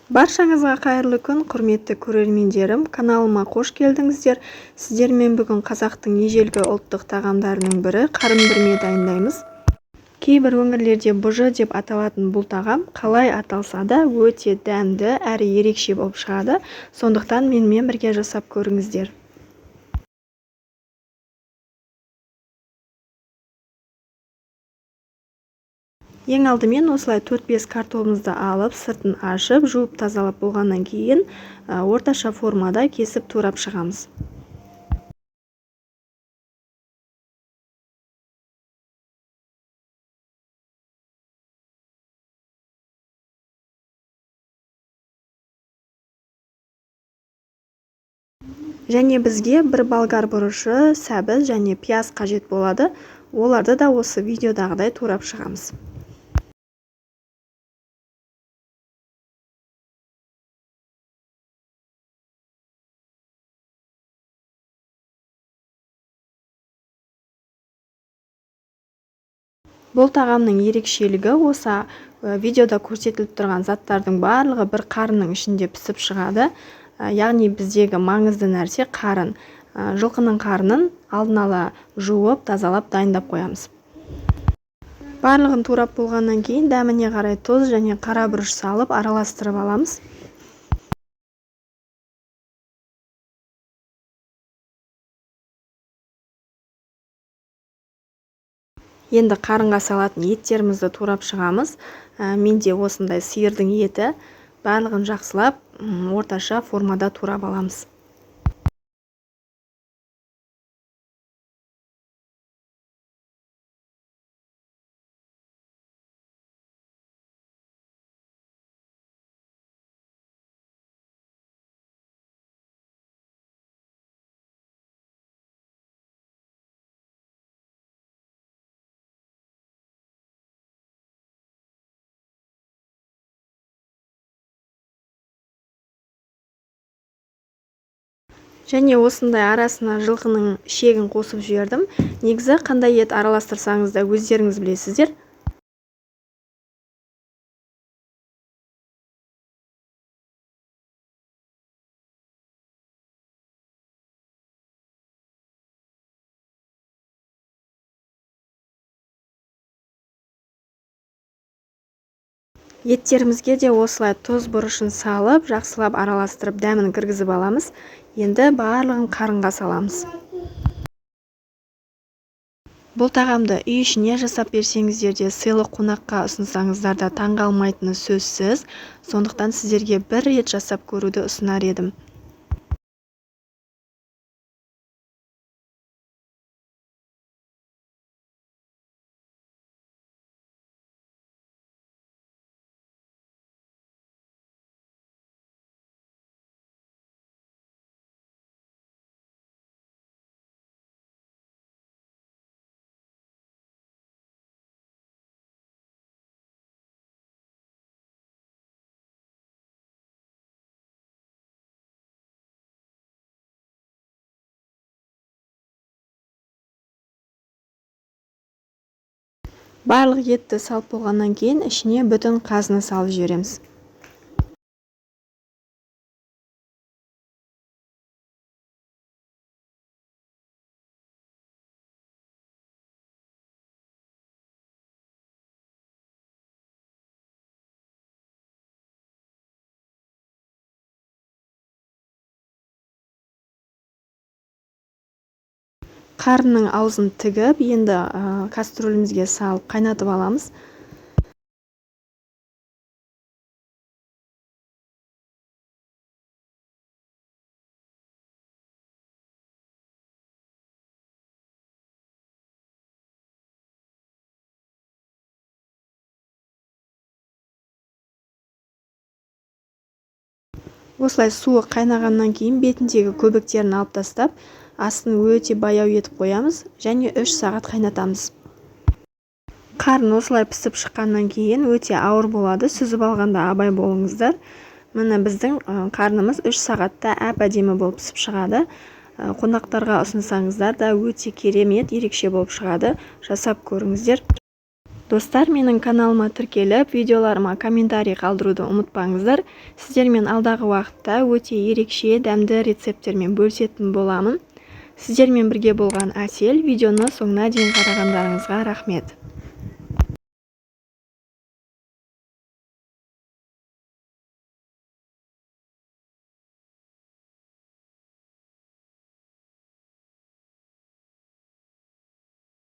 Баршаңызға қайырлы күн, құрметті көрермендерім. Каналыма қош келдіңіздер. Сіздермен бүгін қазақтың ежелгі ұлттық тағамдарының бірі қарын бүрме дайындаймыз. Кейбір өңірлерде бұжы деп аталатын бұл тағам қалай аталса да өте дәмді әрі ерекше болып шығады. Сондықтан менімен бірге жасап көріңіздер. Ең алдымен осылай 4-5 картопымызды алып, сыртын ашып, жуып тазалап болғаннан кейін орташа формада кесіп турап шығамыз. Және бізге бір болгар бұрышы, сәбіз және пияз қажет болады. Оларды да осы видеодағыдай турап шығамыз. Бұл тағамның ерекшелігі осы видеода көрсетіліп тұрған заттардың барлығы бір қарынның ішінде пісіп шығады. Яғни біздегі маңызды нәрсе қарын. Жылқының қарнын алдын ала жуып, тазалап дайындап қоямыз. Барлығын турап болғаннан кейін дәміне қарай тұз және қара бұрыш салып араластырып аламыз. Енді қарынға салатын еттерімізді турап шығамыз. Менде осындай сиырдың еті. Барлығын жақсылап, орташа формада турап аламыз. Және осындай арасына жылқының ішегін қосып жібердім. Негізі қандай ет араластырсаңыз да өздеріңіз білесіздер. Еттерімізге де осылай тұз бұрышын салып, жақсылап араластырып дәмін кіргізіп аламыз. Енді барлығын қарынға саламыз. Бұл тағамды үй ішіне жасап берсеңіздер де, сыйлы қонаққа ұсынсаңыздар да таңғалмайтыны сөзсіз. Сондықтан сіздерге бір рет жасап көруді ұсынар едім. Барлық етті салып болғаннан кейін ішіне бүтін қазыны салып жібереміз. Қарынның аузын тігіп, енді кастрөлімізге салып қайнатып аламыз. Осылай суы қайнағаннан кейін бетіндегі көбіктерін алып тастап, астын өте баяу етіп қоямыз және 3 сағат қайнатамыз. Қарын осылай пісіп шыққаннан кейін өте ауыр болады. Сүзіп алғанда абай болыңыздар. Міне біздің қарнымыз 3 сағатта әп-әдемі болып пісіп шығады. Қонақтарға ұсынсаңыздар да өте керемет, ерекше болып шығады. Жасап көріңіздер. Достар, менің каналыма тіркеліп, видеоларыма комментарий қалдыруды ұмытпаңыздар. Сіздермен алдағы уақытта өте ерекше дәмді рецепттермен бөлісетін боламын. Сіздермен бірге болған Әсел. Видеоны соңына дейін қарағандарыңызға рахмет.